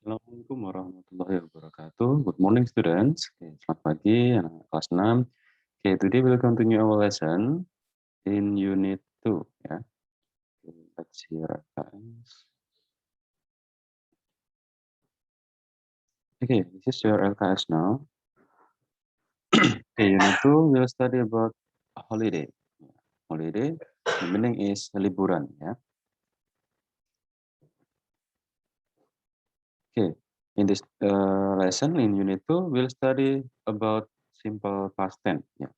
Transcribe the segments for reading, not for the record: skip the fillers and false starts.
Assalamualaikum warahmatullahi wabarakatuh. Good morning, students. Okay, selamat pagi, anak kelas 6. Okay, today we'll continue our lesson in Unit 2. Ya. Okay, let's see reference. Okay, this is your LKS now. Okay, Unit 2 we'll study about holiday. Holiday, the meaning is liburan. Ya. Okay, in this lesson in Unit 2 we'll study about simple past tense. Ya.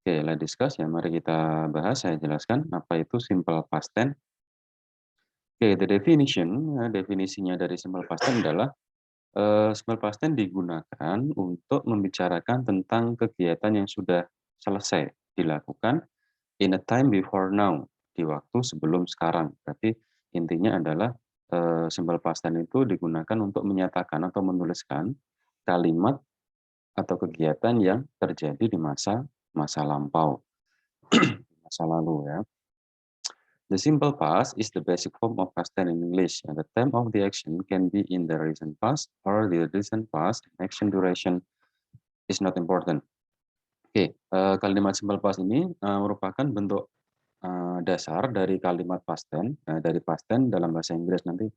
Oke, let's discuss ya. Mari kita bahas, saya jelaskan apa itu simple past tense. Oke, the definition, definisinya dari simple past tense adalah simple past tense digunakan untuk membicarakan tentang kegiatan yang sudah selesai dilakukan in a time before now, di waktu sebelum sekarang. Berarti intinya adalah simple past tense itu digunakan untuk menyatakan atau menuliskan kalimat atau kegiatan yang terjadi di masa lampau, masa lalu ya. The simple past is the basic form of past tense in English, and the time of the action can be in the recent past or the recent past. Action duration is not important. Oke, kalimat simple past ini merupakan bentuk dasar dari kalimat past tense, dari past tense dalam bahasa Inggris nanti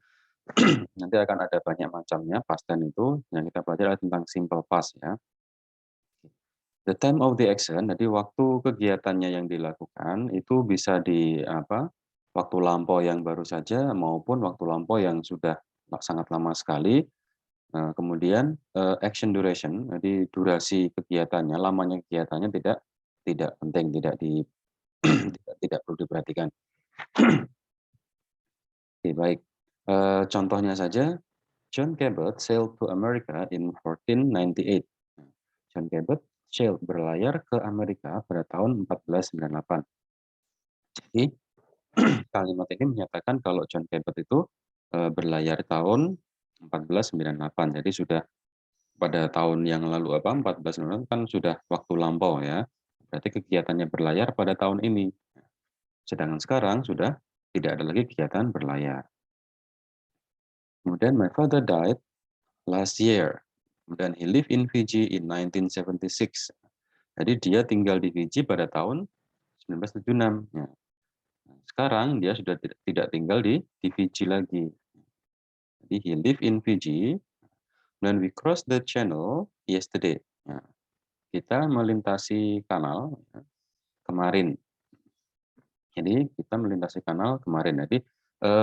nanti akan ada banyak macamnya past tense itu. Yang kita pelajari tentang simple past ya. The time of the action, jadi waktu kegiatannya yang dilakukan itu bisa di apa, waktu lampau yang baru saja maupun waktu lampau yang sudah sangat lama sekali. Kemudian action duration, jadi durasi kegiatannya, lamanya kegiatannya tidak penting, tidak perlu diperhatikan. Oke, baik. Contohnya saja, John Cabot sailed to America in 1498. John Cabot sailed berlayar ke Amerika pada tahun 1498. Jadi kalimat ini menyatakan kalau John Cabot itu berlayar tahun 1498. Jadi sudah pada tahun yang lalu 1498 kan sudah waktu lampau ya. Berarti kegiatannya berlayar pada tahun ini. Sedangkan sekarang sudah tidak ada lagi kegiatan berlayar. Kemudian my father died last year. Kemudian he lived in Fiji in 1976. Jadi dia tinggal di Fiji pada tahun 1976. Ya. Sekarang dia sudah tidak tinggal di Fiji lagi. Jadi he live in Fiji. When we cross the channel yesterday. Nah, kita melintasi kanal ya, kemarin. Jadi kita melintasi kanal kemarin. Jadi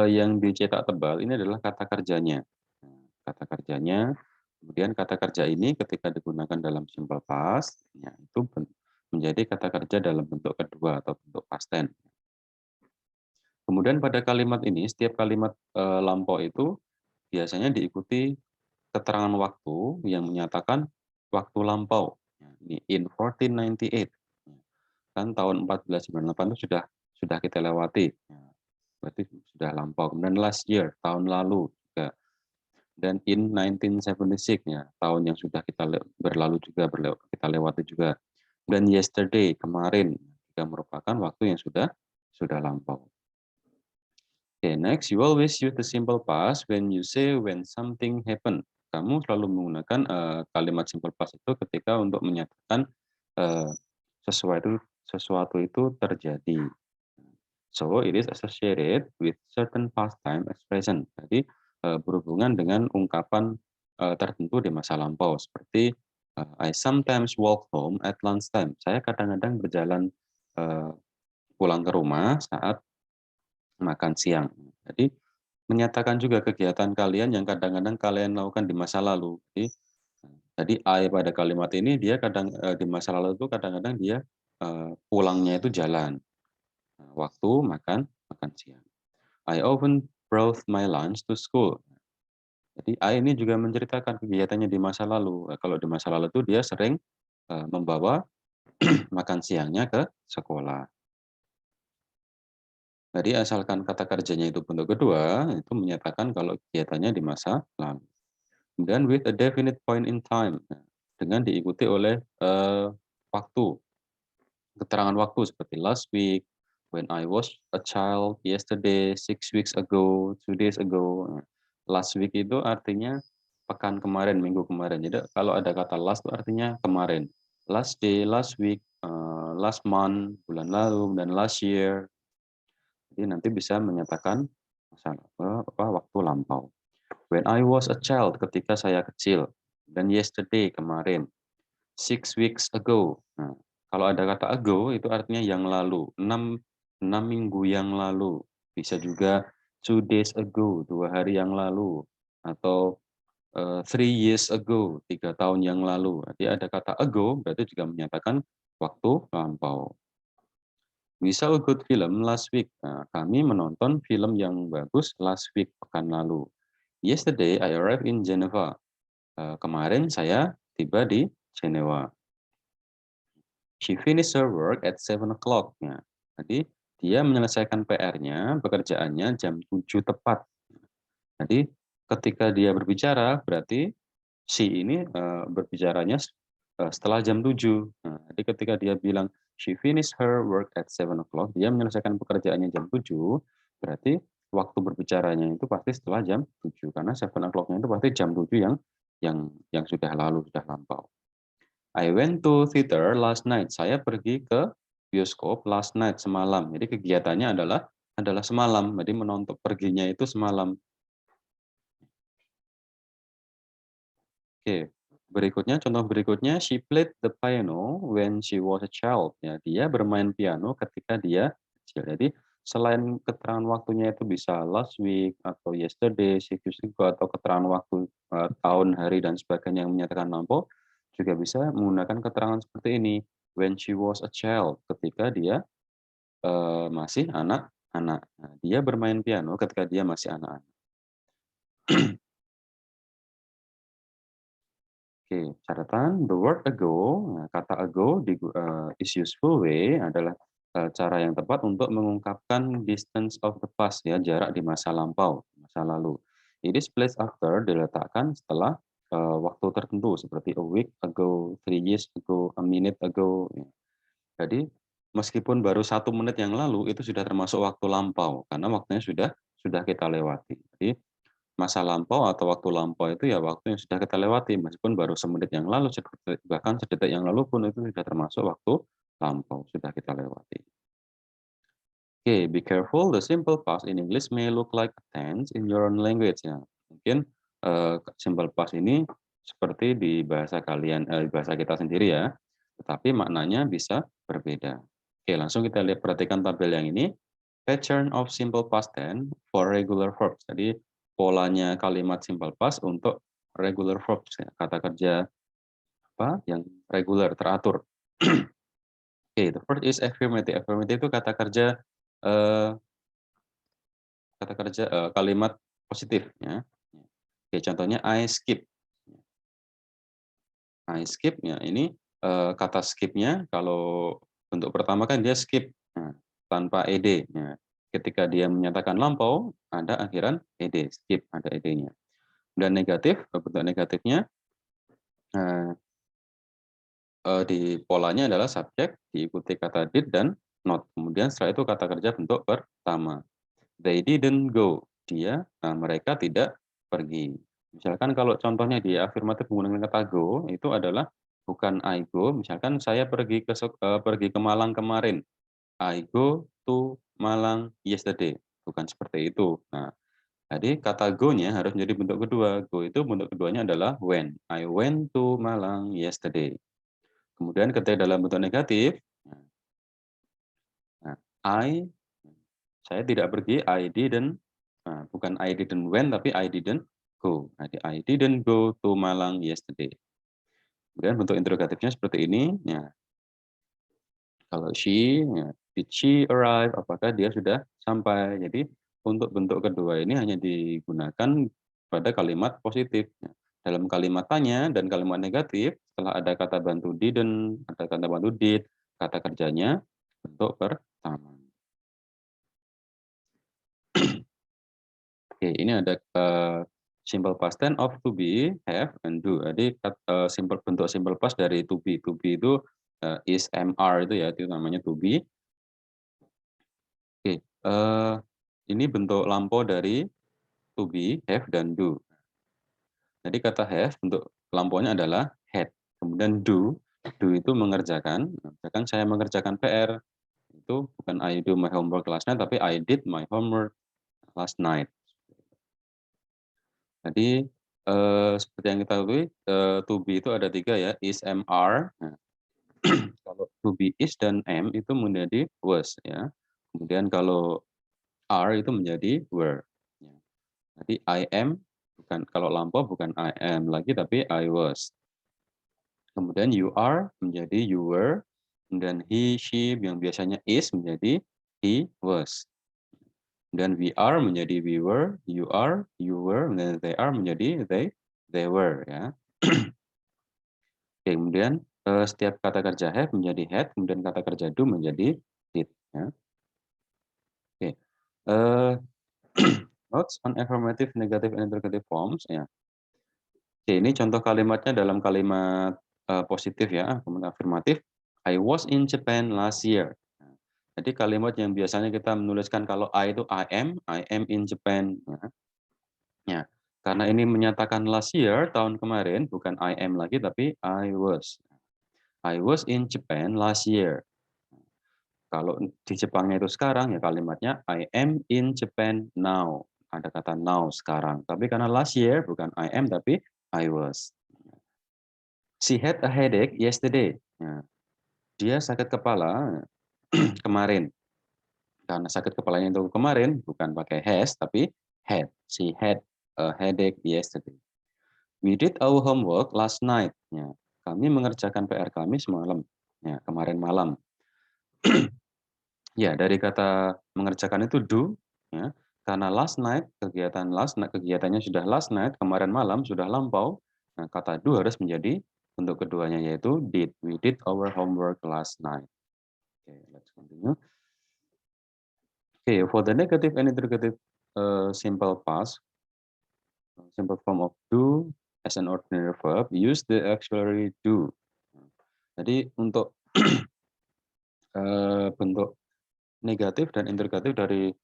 yang dicetak tebal ini adalah kata kerjanya. Nah, kata kerjanya. Kemudian kata kerja ini ketika digunakan dalam simple past, ya, itu menjadi kata kerja dalam bentuk kedua atau bentuk past tense. Kemudian pada kalimat ini, setiap kalimat lampau itu biasanya diikuti keterangan waktu yang menyatakan waktu lampau. Ini in 1498. Kan tahun 1498 itu sudah kita lewati. Berarti sudah lampau. Kemudian last year, tahun lalu juga. Dan in 1976 ya, tahun yang sudah kita berlalu juga kita lewati juga. Dan yesterday, kemarin juga merupakan waktu yang sudah lampau. Okay, next, you always use the simple past when you say when something happen. Kamu selalu menggunakan kalimat simple past itu ketika untuk menyatakan sesuatu itu terjadi. So, it is associated with certain past time expression. Jadi, berhubungan dengan ungkapan tertentu di masa lampau. Seperti, I sometimes walk home at lunchtime. Saya kadang-kadang berjalan pulang ke rumah saat makan siang. Jadi menyatakan juga kegiatan kalian yang kadang-kadang kalian lakukan di masa lalu. Jadi I pada kalimat ini dia di masa lalu itu kadang-kadang dia pulangnya itu jalan. Waktu makan siang. I often brought my lunch to school. Jadi I ini juga menceritakan kegiatannya di masa lalu. Kalau di masa lalu itu dia sering membawa makan siangnya ke sekolah. Jadi asalkan kata kerjanya itu bentuk kedua, itu menyatakan kalau kegiatannya di masa lalu. Kemudian with a definite point in time, dengan diikuti oleh waktu, keterangan waktu seperti last week, when I was a child, yesterday, 6 weeks ago, 2 days ago. Last week itu artinya pekan kemarin, minggu kemarin. Jadi kalau ada kata last itu artinya kemarin. Last day, last week, last month, bulan lalu, dan last year. Jadi nanti bisa menyatakan waktu lampau. When I was a child, ketika saya kecil. Dan yesterday, kemarin. 6 weeks ago. Nah, kalau ada kata ago, itu artinya yang lalu. 6 minggu yang lalu. Bisa juga 2 days ago, 2 hari yang lalu. Atau 3 years ago, 3 tahun yang lalu. Jadi ada kata ago, berarti juga menyatakan waktu lampau. We saw a good film last week. Nah, kami menonton film yang bagus last week, pekan lalu. Yesterday, I arrived in Geneva. Kemarin saya tiba di Jenewa. She finished her work at 7 o'clock. Nah, jadi dia menyelesaikan PR-nya, pekerjaannya jam 7 tepat. Jadi ketika dia berbicara, berarti si ini berbicaranya setelah jam 7. Nah, jadi ketika dia bilang she finished her work at 7 o'clock, dia menyelesaikan pekerjaannya jam 7, berarti waktu berbicaranya itu pasti setelah jam 7 karena 7 o'clock-nya itu pasti jam 7 yang sudah lalu, sudah lampau. I went to theater last night. Saya pergi ke bioskop last night, semalam. Jadi kegiatannya adalah semalam. Jadi menonton, perginya itu semalam. Oke, berikutnya contoh berikutnya, she played the piano when she was a child. Ya, dia bermain piano ketika dia kecil. Jadi selain keterangan waktunya itu bisa last week atau yesterday, 6 weeks ago, atau keterangan waktu tahun, hari dan sebagainya yang menyatakan lampau, juga bisa menggunakan keterangan seperti ini. When she was a child, ketika dia masih anak-anak. Nah, dia bermain piano ketika dia masih anak-anak. Oke, catatan the word ago, nah, kata ago is useful way adalah cara yang tepat untuk mengungkapkan distance of the past, ya, jarak di masa lampau, masa lalu. It is placed after, diletakkan setelah waktu tertentu seperti a week ago, 3 years ago, a minute ago. Ya. Jadi meskipun baru 1 menit yang lalu itu sudah termasuk waktu lampau karena waktunya sudah kita lewati. Jadi masa lampau atau waktu lampau itu ya waktu yang sudah kita lewati, meskipun baru semenit yang lalu, bahkan sedetik yang lalu pun itu sudah termasuk waktu lampau, sudah kita lewati. Oke, be careful, the simple past in English may look like a tense in your own language. Ya, mungkin simple past ini seperti di bahasa kalian, bahasa kita sendiri ya, tetapi maknanya bisa berbeda. Oke, langsung kita lihat, perhatikan tabel yang ini. Pattern of simple past tense for regular verbs. Jadi polanya kalimat simple past untuk regular verbs, ya, kata kerja apa yang regular, teratur. Oke, the first is affirmative. Affirmative itu eh, kata kerja kalimat positif, ya. Oke, contohnya I skip. I skip, ya, ini kata skip-nya kalau bentuk pertama kan dia skip, nah, tanpa ed. Ya. Ketika dia menyatakan lampau, ada akhiran ed, skip, ada ed-nya. Dan negatif, bentuk negatifnya di polanya adalah subjek, diikuti kata did dan not. Kemudian setelah itu kata kerja bentuk pertama. They didn't go. Mereka tidak pergi. Misalkan kalau contohnya di afirmatif menggunakan kata go, itu adalah bukan I go. Misalkan saya pergi ke Malang kemarin. I go to Malang yesterday. Bukan seperti itu. Nah, jadi kata go-nya harus menjadi bentuk kedua. Go itu bentuk keduanya adalah when. I went to Malang yesterday. Kemudian ketika dalam bentuk negatif, nah, saya tidak pergi, I didn't, bukan I didn't went, tapi I didn't go. Jadi I didn't go to Malang yesterday. Kemudian bentuk interrogatifnya seperti ini. Ya. Kalau she, ya, did she arrive? Apakah dia sudah sampai? Jadi untuk bentuk kedua ini hanya digunakan pada kalimat positif. Ya. Dalam kalimat tanya dan kalimat negatif, setelah ada kata bantu didn't, ada kata bantu did, kata kerjanya bentuk pertama. Oke, ini ada simple past tense of to be, have, and do. Jadi bentuk simple past dari to be. To be itu is, am, are itu, ya, itu namanya to be. Oke, ini bentuk lampau dari to be, have, dan do. Jadi kata have bentuk lampaunya adalah had. Kemudian do itu mengerjakan. Misalkan saya mengerjakan PR, itu bukan I do my homework last night, tapi I did my homework last night. Jadi seperti yang kita ketahui, to be itu ada 3 ya, is, am, are. Nah, kalau to be is dan am itu menjadi was ya. Kemudian kalau are itu menjadi were. Ya. Jadi I am bukan kalau lampau bukan I am lagi tapi I was. Kemudian you are menjadi you were. Dan he, she yang biasanya is menjadi he was. Dan we are menjadi we were, you are, you were, dan they are menjadi they were ya. Oke, kemudian setiap kata kerja have menjadi had, kemudian kata kerja do menjadi did ya. Oke. Notes on affirmative, negative, and interrogative forms ya. Oke, ini contoh kalimatnya dalam kalimat positif ya, kemudian afirmatif. I was in Japan last year. Nah, jadi kalimat yang biasanya kita menuliskan kalau I itu I am in Japan. Ya. Ya, karena ini menyatakan last year, tahun kemarin, bukan I am lagi, tapi I was. I was in Japan last year. Kalau di Jepangnya itu sekarang, ya kalimatnya I am in Japan now. Ada kata now sekarang. Tapi karena last year, bukan I am, tapi I was. She had a headache yesterday. Nah, dia sakit kepala kemarin. Karena sakit kepalanya itu kemarin, bukan pakai has, tapi had. She had a headache yesterday. We did our homework last night. Ya, kami mengerjakan PR kami semalam. Ya, kemarin malam. Ya, dari kata mengerjakan itu do, ya. Karena last night kegiatannya sudah last night, kemarin malam sudah lampau. Nah, kata do harus menjadi bentuk keduanya yaitu did. We did our homework last night. Okay, let's continue. Okay, for the negative and interrogative simple past, simple form of do as an ordinary verb, use the auxiliary do. Jadi untuk bentuk negatif dan interrogatif dari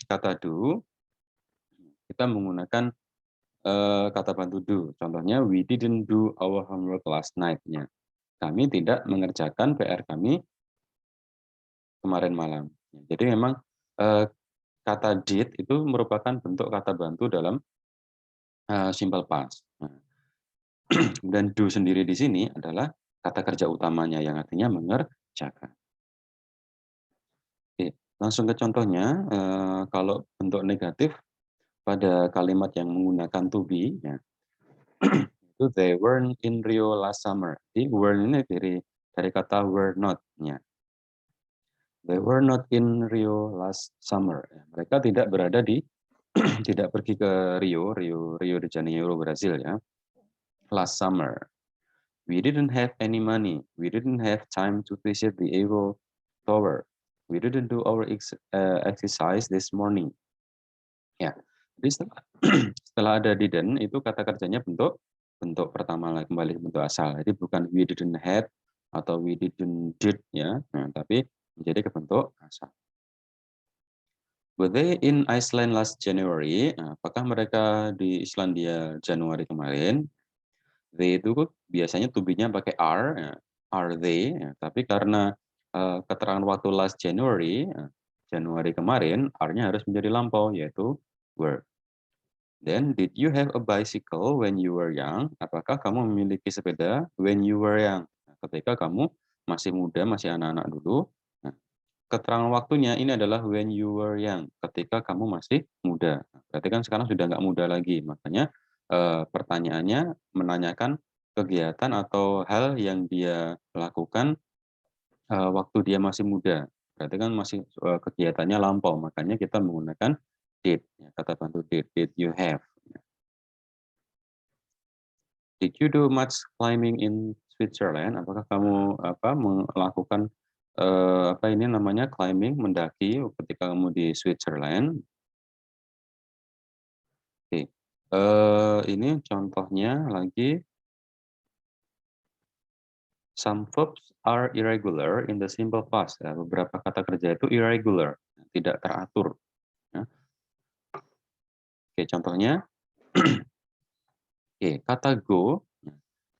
kata do, kita menggunakan kata bantu do. Contohnya, we didn't do our homework last night-nya. Kami tidak mengerjakan PR kami kemarin malam. Jadi memang kata did itu merupakan bentuk kata bantu dalam simple past. Nah, dan do sendiri di sini adalah kata kerja utamanya yang artinya mengerjakan. Oke, langsung ke contohnya. Kalau bentuk negatif pada kalimat yang menggunakan to be, ya, itu they weren't in Rio last summer. Jadi were ini dari kata were not. Ya. They were not in Rio last summer. Ya. Mereka tidak berada di tidak pergi ke Rio de Janeiro, Brazil ya. Last summer. We didn't have any money. We didn't have time to visit the Eiffel Tower. We didn't do our exercise this morning. Ya, jadi setelah ada didn't itu kata kerjanya bentuk pertama lagi kembali ke bentuk asal. Jadi bukan we didn't had atau we didn't did ya, nah, tapi menjadi ke bentuk asal. Were they in Iceland last January? Nah, apakah mereka di Islandia Januari kemarin? They itu biasanya to be-nya pakai are, ya. Are they? Ya. Tapi karena keterangan waktu last January, Januari kemarin, are-nya harus menjadi lampau yaitu were. Then, did you have a bicycle when you were young? Apakah kamu memiliki sepeda when you were young? Nah, ketika kamu masih muda, masih anak-anak dulu. Nah, keterangan waktunya ini adalah when you were young, ketika kamu masih muda. Nah, berarti kan sekarang sudah nggak muda lagi. Makanya pertanyaannya menanyakan kegiatan atau hal yang dia lakukan waktu dia masih muda. Berarti kan masih kegiatannya lampau. Makanya kita menggunakan did. Ya, kata bantu did. Did you have? Did you do much climbing in Switzerland? Apakah kamu melakukan ini namanya climbing, mendaki ketika kamu di Switzerland? Oke, ini contohnya lagi. Some verbs are irregular in the simple past. Ya, beberapa kata kerja itu irregular, tidak teratur. Ya. Oke, contohnya. Oke, kata go,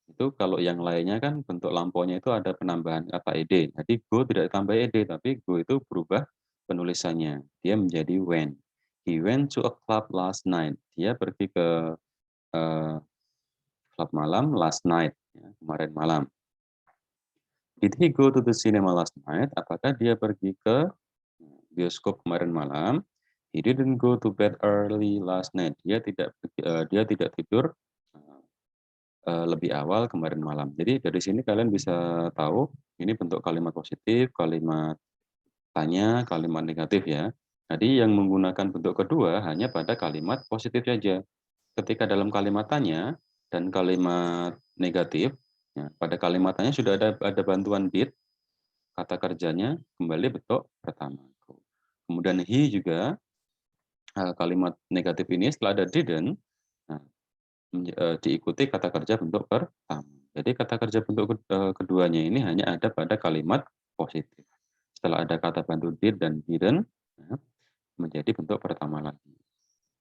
itu kalau yang lainnya kan bentuk lampaunya itu ada penambahan kata ed. Jadi go tidak ditambah ed, tapi go itu berubah penulisannya. Dia menjadi went. He went to a club last night. Dia pergi ke eh, klub malam last night, ya, kemarin malam. Did he go to the cinema last night? Apakah dia pergi ke bioskop kemarin malam? He didn't go to bed early last night. Dia tidak tidur lebih awal kemarin malam. Jadi dari sini kalian bisa tahu ini bentuk kalimat positif, kalimat tanya, kalimat negatif ya. Jadi yang menggunakan bentuk kedua hanya pada kalimat positif saja. Ketika dalam kalimat tanya dan kalimat negatif, ya, pada kalimat tanya sudah ada bantuan did, kata kerjanya kembali bentuk pertama. Kemudian he juga kalimat negatif ini setelah ada didn't, nah, diikuti kata kerja bentuk pertama. Jadi kata kerja bentuk keduanya ini hanya ada pada kalimat positif. Setelah ada kata bantu did dan didn't, ya, menjadi bentuk pertama lagi.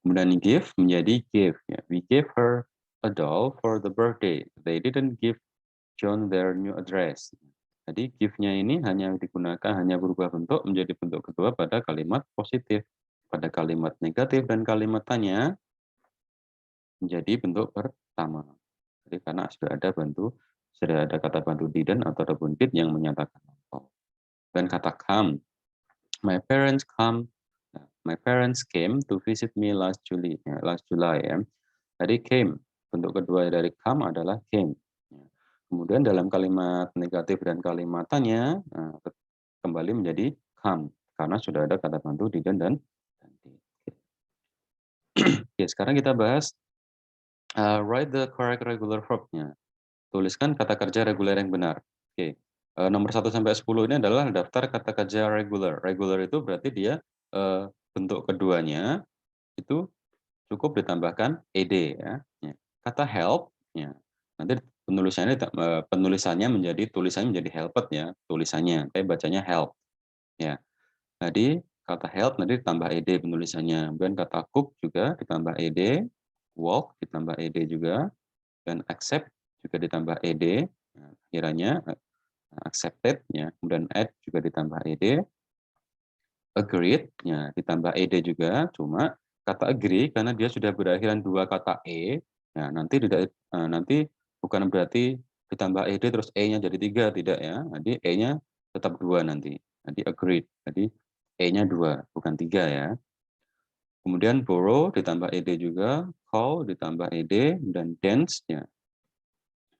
Kemudian give menjadi gave. Ya. We gave her a doll for the birthday. They didn't give John their new address. Jadi give-nya ini hanya digunakan, hanya berubah bentuk menjadi bentuk kedua pada kalimat positif. Pada kalimat negatif dan kalimat tanya menjadi bentuk pertama. Jadi karena sudah ada kata bantu didn't atau did yang menyatakan lampau. Dan kata come, my parents came to visit me last July ya. Jadi came, bentuk kedua dari come adalah came. Kemudian dalam kalimat negatif dan kalimat tanya kembali menjadi come karena sudah ada kata bantu didn't dan did. Oke, sekarang kita bahas write the correct regular verb-nya. Tuliskan kata kerja reguler yang benar. Oke. Nomor 1 sampai 10 ini adalah daftar kata kerja regular. Regular itu berarti dia bentuk keduanya itu cukup ditambahkan ed ya. Kata help ya. Nanti penulisannya menjadi tulisannya menjadi helped ya, tulisannya. Tapi bacanya help. Ya. Tadi kata help nanti ditambah ed penulisannya. Kemudian kata cook juga ditambah ed, walk ditambah ed juga, dan accept juga ditambah ed. Nah, kiranya accepted ya. Kemudian add juga ditambah ed. Agreed ya ditambah ed juga, cuma kata agree karena dia sudah berakhiran dua kata nah nanti bukan berarti ditambah ed terus e-nya jadi 3 tidak ya. Nanti e-nya tetap 2 nanti. Nanti agreed. Jadi e-nya 2 bukan 3 ya. Kemudian borrow ditambah ed juga, call ditambah ed, dan dance ya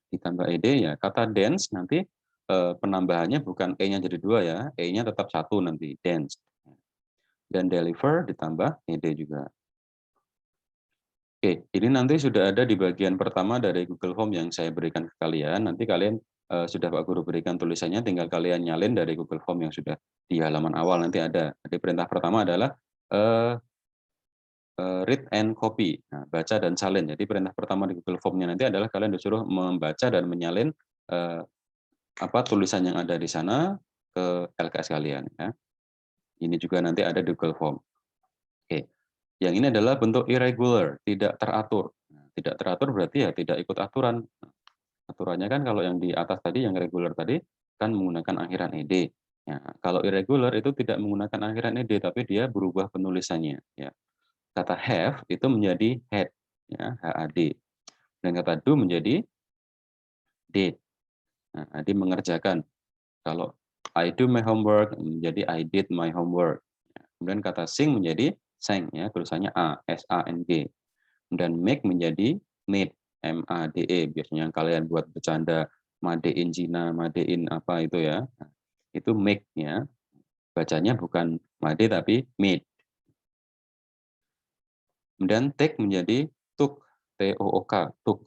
ditambah ed ya. Kata dance nanti penambahannya bukan e-nya jadi 2 ya, e-nya tetap 1 nanti, dance. Dan deliver ditambah ed juga. Oke, ini nanti sudah ada di bagian pertama dari Google Form yang saya berikan ke kalian. Nanti kalian sudah Pak Guru berikan tulisannya, tinggal kalian nyalin dari Google Form yang sudah di halaman awal nanti ada. Jadi perintah pertama adalah read and copy. Nah, baca dan salin. Jadi perintah pertama di Google Form-nya nanti adalah kalian disuruh membaca dan menyalin tulisan yang ada di sana ke LKS kalian ya. Ini juga nanti ada di Google Form. Oke. Yang ini adalah bentuk irregular, tidak teratur. Nah, tidak teratur berarti ya tidak ikut aturan. Aturannya kan kalau yang di atas tadi yang regular tadi kan menggunakan akhiran ed. Ya, kalau irregular itu tidak menggunakan akhiran ed tapi dia berubah penulisannya ya. Kata have itu menjadi had ya, had. Dan kata do menjadi did. Nah, jadi mengerjakan. Kalau I do my homework menjadi I did my homework. Kemudian kata sing menjadi sang ya, tulisannya A, S A N G. Kemudian make menjadi made, M A D E. Biasanya yang kalian buat bercanda madein Cina, madein apa itu ya. Nah, itu make ya. Bacanya bukan made tapi made. Kemudian take menjadi took, T O O K, took.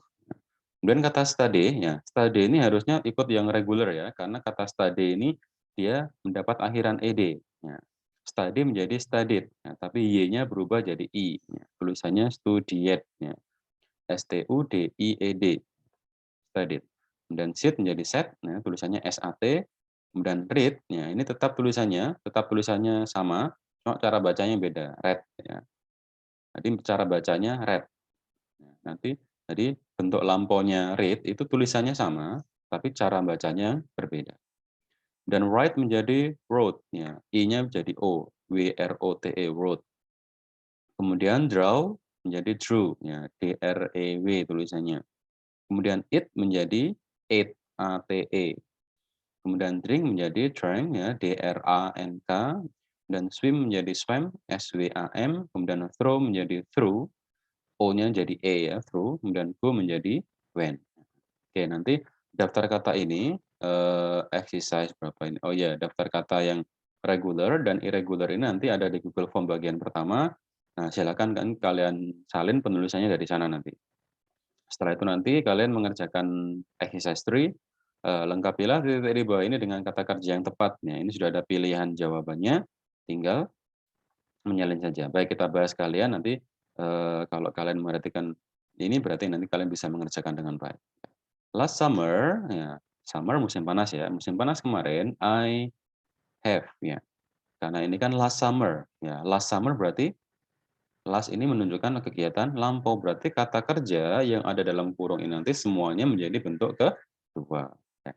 Kemudian kata study, ya study ini harusnya ikut yang regular ya, karena kata study ini dia mendapat akhiran ed. Ya. Study menjadi studied, ya, tapi y-nya berubah jadi i. Ya. Tulisannya studied, ya. STUDIED, studied. Kemudian sit menjadi set, ya, tulisannya SAT. Kemudian read, ya ini tetap tulisannya sama, cuma cara bacanya beda, read. Ya. Jadi cara bacanya read. Ya, nanti tadi bentuk lampaunya read itu tulisannya sama, tapi cara bacanya berbeda. Dan write menjadi wrote, ya. I-nya menjadi O, W-R-O-T-E, wrote. Kemudian draw menjadi drew, ya. D-R-E-W tulisannya. Kemudian eat menjadi ate, A-T-E. Kemudian drink menjadi drank, ya. D-R-A-N-K. Dan swim menjadi swam, S-W-A-M. Kemudian throw menjadi through, O-nya jadi E, ya, through. Kemudian go menjadi went. Oke, nanti daftar kata ini, exercise berapa ini? Oh ya, daftar kata yang regular dan irregular ini nanti ada di Google Form bagian pertama. Nah, silakan kan kalian salin penulisannya dari sana nanti. Setelah itu nanti kalian mengerjakan exercise 3, lengkapilah titik di bawah ini dengan kata kerja yang tepat. Nah, ini sudah ada pilihan jawabannya, tinggal menyalin saja. Baik, kita bahas kalian nanti, kalau kalian memperhatikan ini berarti nanti kalian bisa mengerjakan dengan baik. Last summer, ya, summer musim panas ya, musim panas kemarin, I have, ya. Karena ini kan last summer, ya. Last summer berarti last ini menunjukkan kegiatan lampau, berarti kata kerja yang ada dalam kurung ini nanti semuanya menjadi bentuk kedua. Ya.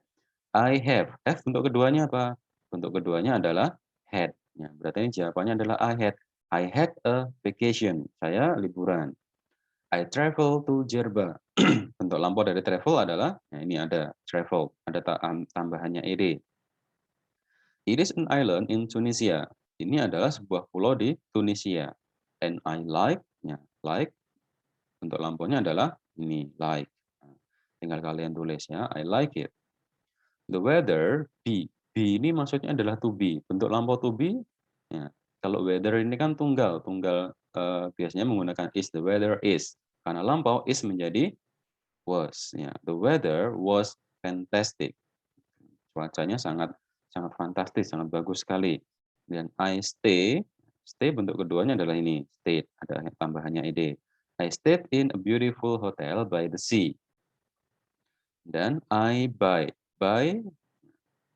I have bentuk keduanya apa? Bentuk keduanya adalah had. Ya, berarti ini jawabannya adalah I had. I had a vacation. Saya liburan. I travel to Jerba. Bentuk lampau dari travel adalah, nah ini ada travel, ada tambahannya ed. It is an island in Tunisia. Ini adalah sebuah pulau di Tunisia. And I like, ya, like, bentuk lampaunya adalah ini, like. Nah, tinggal kalian tulis ya, I like it. The weather, be ini maksudnya adalah to be. Bentuk lampau to be, ya, kalau weather ini kan tunggal, biasanya menggunakan is, the weather is. Karena lampau is menjadi was, ya. The weather was fantastic. Cuacanya sangat sangat fantastis, sangat bagus sekali. Dan I stay bentuk keduanya adalah ini, stayed, ada tambahannya ed. I stayed in a beautiful hotel by the sea. Dan I buy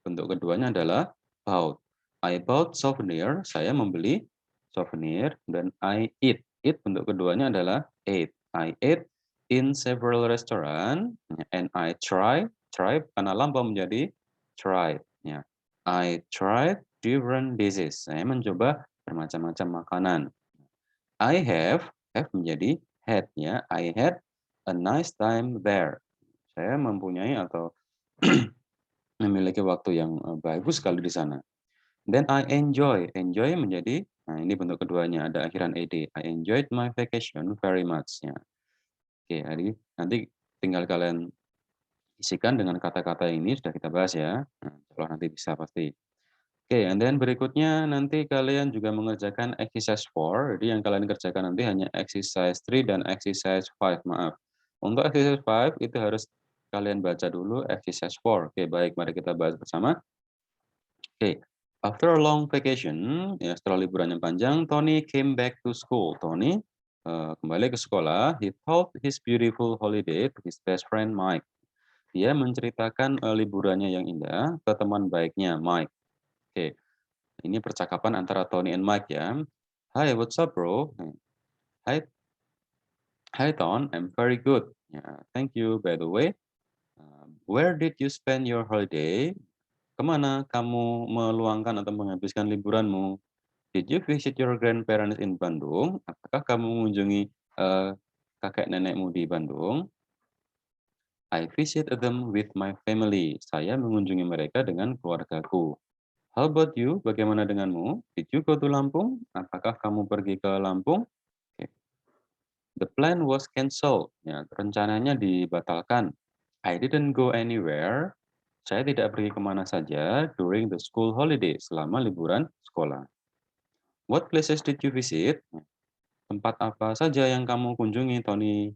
bentuk keduanya adalah bought. I bought souvenir, saya membeli souvenir. Dan I eat bentuk keduanya adalah ate. I ate in several restaurant, and I try karena lampau menjadi tried, ya. I tried different dishes. Saya mencoba bermacam-macam makanan. I have menjadi had, ya. I had a nice time there. Saya mempunyai atau memiliki waktu yang bagus sekali di sana. Then I enjoy menjadi, nah ini bentuk keduanya ada akhiran ed. I enjoyed my vacation very much, ya. Oke, jadi nanti tinggal kalian isikan dengan kata-kata ini sudah kita bahas ya. Nah, kalau nanti bisa pasti. Oke, and then berikutnya nanti kalian juga mengerjakan exercise 4. Jadi yang kalian kerjakan nanti hanya exercise 3 dan exercise 5, maaf. Untuk exercise 5 itu harus kalian baca dulu exercise 4. Oke, baik, mari kita bahas bersama. Oke, after a long vacation, ya setelah liburan yang panjang, Tony came back to school. Tony kembali ke sekolah. He told his beautiful holiday to his best friend Mike. Dia menceritakan liburannya yang indah ke teman baiknya Mike. Oke, ini percakapan antara Tony and Mike ya. Hi, what's up, bro? Hi, hi, Ton. I'm very good. Ya, thank you. By the way, where did you spend your holiday? Kemana kamu meluangkan atau menghabiskan liburanmu? Did you visit your grandparents in Bandung? Apakah kamu mengunjungi kakek nenekmu di Bandung? I visit them with my family. Saya mengunjungi mereka dengan keluargaku. How about you? Bagaimana denganmu? Did you go to Lampung? Apakah kamu pergi ke Lampung? Okay. The plan was cancelled. Ya, rencananya dibatalkan. I didn't go anywhere. Saya tidak pergi kemana saja during the school holiday, selama liburan sekolah. What places did you visit? Tempat apa saja yang kamu kunjungi, Tony?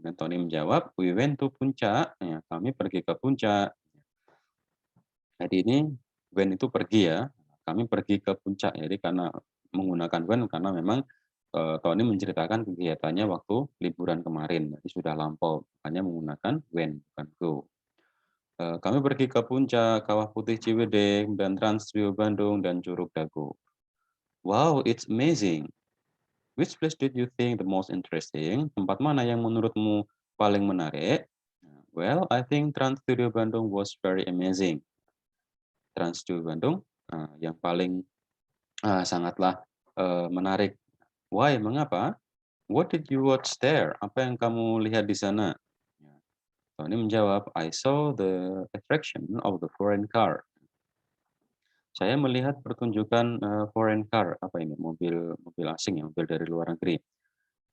Dan Tony menjawab, we went to Puncak. Ya, kami pergi ke Puncak. Jadi ini went itu pergi ya. Kami pergi ke Puncak. Jadi karena menggunakan went karena memang Tony menceritakan kegiatannya waktu liburan kemarin. Jadi sudah lampau, makanya menggunakan went bukan go. Kami pergi ke Puncak, Kawah Putih Ciwidey, dan Trans Studio Bandung, dan Curug Dago. Wow, it's amazing. Which place did you think the most interesting? Tempat mana yang menurutmu paling menarik? Well, I think Trans Studio Bandung was very amazing. Trans Studio Bandung, yang paling, sangatlah, menarik. Why? Mengapa? What did you watch there? Apa yang kamu lihat di sana? Ya, Tony menjawab, I saw the attraction of the foreign car. Saya melihat pertunjukan, foreign car, apa ini, mobil mobil asing ya, mobil dari luar negeri.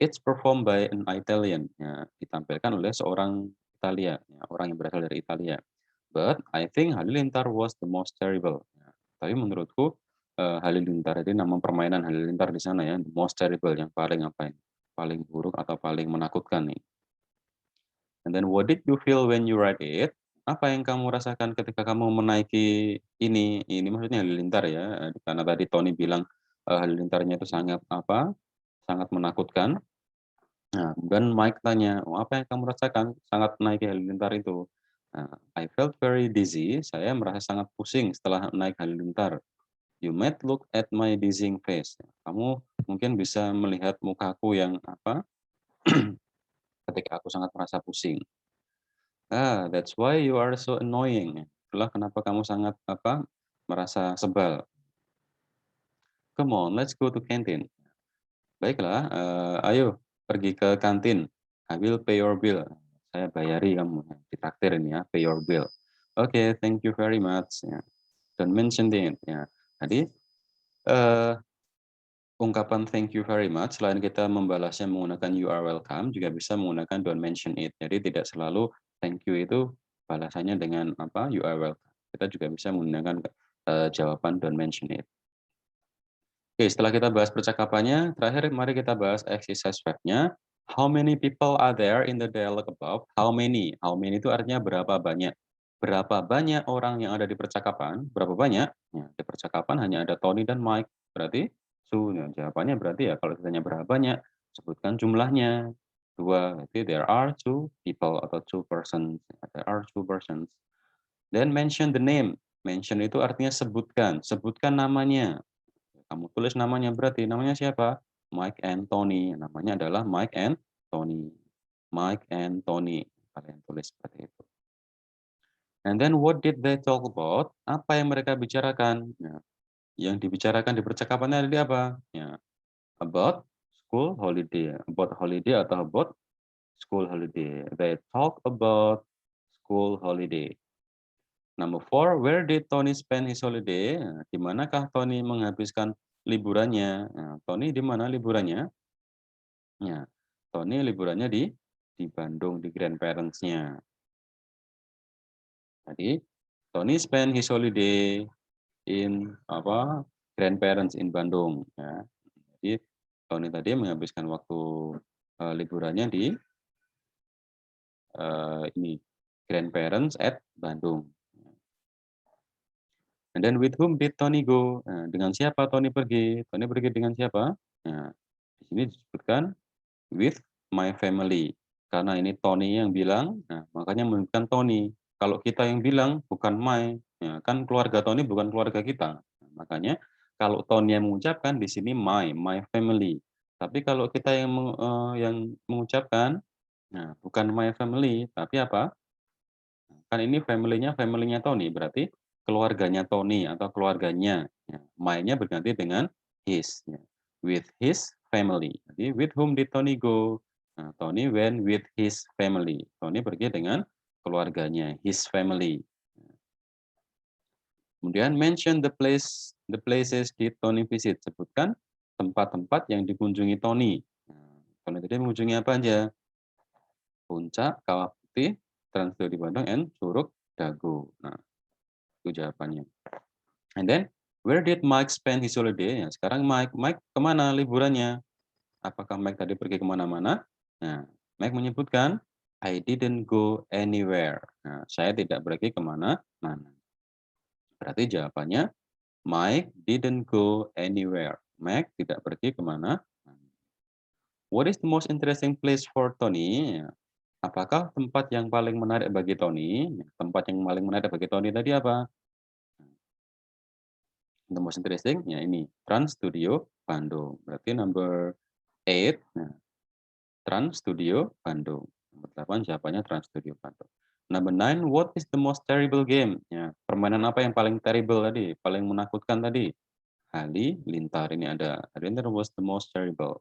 It's performed by an Italian, ya, ditampilkan oleh seorang Italia, ya, orang yang berasal dari Italia. But I think Halilintar was the most terrible. Ya, tapi menurutku, Halilintar, jadi nama permainan Halilintar di sana ya, the most terrible, yang paling apa ini, paling buruk atau paling menakutkan nih. And then what did you feel when you ride it? Apa yang kamu rasakan ketika kamu menaiki ini maksudnya halilintar ya, karena tadi Tony bilang, halilintarnya itu sangat apa, sangat menakutkan. Nah, kemudian Mike tanya, "Oh, apa yang kamu rasakan sangat menaiki halilintar itu?" Nah, "I felt very dizzy." Saya merasa sangat pusing setelah naik halilintar. "You might look at my dizzying face." Kamu mungkin bisa melihat mukaku yang apa, ketika aku sangat merasa pusing. Ah, that's why you are so annoying. Itulah kenapa kamu sangat apa, merasa sebal. Come on, let's go to canteen. Baiklah, ayo pergi ke kantin. I will pay your bill. Saya bayari kamu, ditraktir ini ya, pay your bill. Oke, thank you very much. Ya. Don't mention it. Ya. Jadi eh, ungkapan thank you very much, selain kita membalasnya menggunakan you are welcome, juga bisa menggunakan don't mention it. Jadi tidak selalu thank you itu balasannya dengan apa, you are welcome. Kita juga bisa menggunakan jawaban don't mention it. Oke, setelah kita bahas percakapannya, terakhir mari kita bahas exercise verb-nya. How many people are there in the dialogue above? How many? How many itu artinya berapa banyak. Berapa banyak orang yang ada di percakapan? Berapa banyak? Ya, di percakapan hanya ada Tony dan Mike. Berarti two. Nah, jawabannya berarti ya kalau ditanya berapa banyak, sebutkan jumlahnya. Dua. Berarti there are two people atau two persons. There are two persons. Then mention the name. Mention itu artinya sebutkan. Sebutkan namanya. Kamu tulis namanya, berarti namanya siapa? Mike and Tony. Namanya adalah Mike and Tony. Mike and Tony. Kalian tulis seperti itu. And then what did they talk about? Apa yang mereka bicarakan? Ya, yang dibicarakan di percakapannya tadi apa? Ya, about school holiday. About holiday atau about school holiday. They talk about school holiday. Number four, where did Tony spend his holiday? Nah, di manakah Tony menghabiskan liburannya? Nah, Tony di mana liburannya? Ya, Tony liburannya di Bandung, di grandparents-nya. Jadi, Tony spend his holiday in apa? Grandparents in Bandung. Ya. Jadi, Tony tadi menghabiskan waktu liburannya di ini grandparents at Bandung. And then with whom did Tony go? Nah, dengan siapa Tony pergi? Tony pergi dengan siapa? Nah, di sini disebutkan with my family. Karena ini Tony yang bilang, nah, makanya menunjukkan Tony. Kalau kita yang bilang bukan my, ya, kan keluarga Tony bukan keluarga kita. Nah, makanya kalau Tony yang mengucapkan di sini my family. Tapi kalau kita yang mengucapkan, nah, bukan my family, tapi apa? Kan ini family-nya Tony, berarti keluarganya Tony atau keluarganya. Ya, my-nya berganti dengan his. Ya. With his family. Jadi with whom did Tony go? Nah, Tony went with his family. Tony pergi dengan keluarganya, his family. Kemudian mention the places did Tony visit. Sebutkan tempat-tempat yang dikunjungi Tony. Nah, Tony tadi mengunjungi apa aja? Puncak, Kawah Putih, Trans Studio Bandung, and Curug Dago. Nah, itu jawabannya. And then, where did Mike spend his holiday? Ya, sekarang Mike kemana liburannya? Apakah Mike tadi pergi kemana-mana? Nah, Mike menyebutkan, I didn't go anywhere. Nah, saya tidak pergi kemana-mana. Berarti jawabannya, Mike didn't go anywhere. Mike tidak pergi kemana-mana. What is the most interesting place for Tony? Ya, apakah tempat yang paling menarik bagi Tony? Ya, tempat yang paling menarik bagi Tony tadi apa? The most interesting, ya ini, Trans Studio Bandung. Berarti number 8, nah, Trans Studio Bandung. Nomor 8 jawabannya Trans Studio Pato. Number 9, what is the most terrible game? Ya, permainan apa yang paling terrible tadi, paling menakutkan tadi? Halilintar, ini ada Halilintar was the most terrible.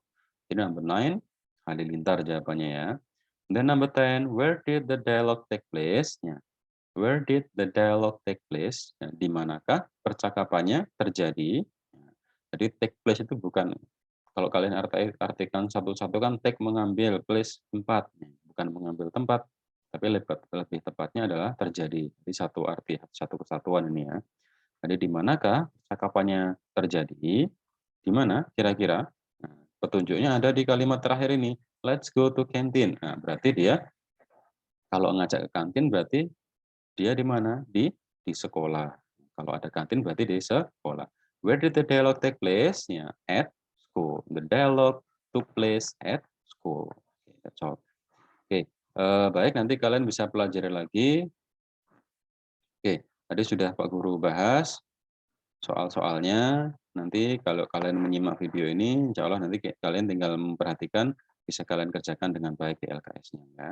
Jadi number 9, Halilintar jawabannya ya. Then number 10, where did the dialogue take place? Ya, where did the dialogue take place? Ya, di manakah percakapannya terjadi? Ya, jadi take place itu bukan, kalau kalian artikan satu-satu kan take mengambil, place tempat, bukan mengambil tempat, tapi lebih tepatnya adalah terjadi. Jadi satu arti, satu kesatuan ini ya. Jadi di manakah percakapannya terjadi? Di mana kira-kira? Nah, petunjuknya ada di kalimat terakhir ini, "Let's go to canteen." Nah, berarti dia kalau ngajak ke kantin berarti dia di mana? Di sekolah. Kalau ada kantin berarti di sekolah. Where did the dialogue take place? Ya, at school. The dialogue took place at school. Oke, that's all. Oke, baik, nanti kalian bisa pelajari lagi. Oke, tadi sudah Pak Guru bahas soal-soalnya. Nanti kalau kalian menyimak video ini, insya Allah nanti kalian tinggal memperhatikan, bisa kalian kerjakan dengan baik di LKS-nya ya.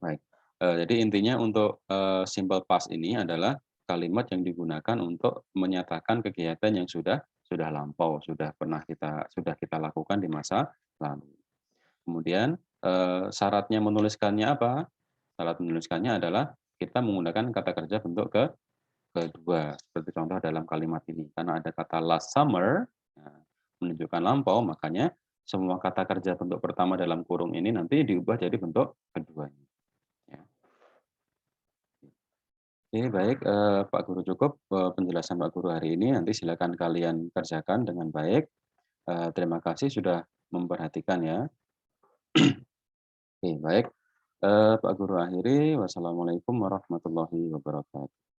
Baik, jadi intinya untuk, simple past ini adalah kalimat yang digunakan untuk menyatakan kegiatan yang sudah lampau, sudah kita lakukan di masa lalu. Kemudian, syaratnya menuliskannya apa? Syarat menuliskannya adalah kita menggunakan kata kerja bentuk kedua, seperti contoh dalam kalimat ini. Karena ada kata last summer, nah, menunjukkan lampau, makanya semua kata kerja bentuk pertama dalam kurung ini nanti diubah jadi bentuk keduanya, ya. Oke, baik, Pak Guru cukup, penjelasan Pak Guru hari ini, nanti silakan kalian kerjakan dengan baik. Terima kasih sudah memperhatikan ya. Oke, baik, Pak Guru akhiri, wassalamualaikum warahmatullahi wabarakatuh.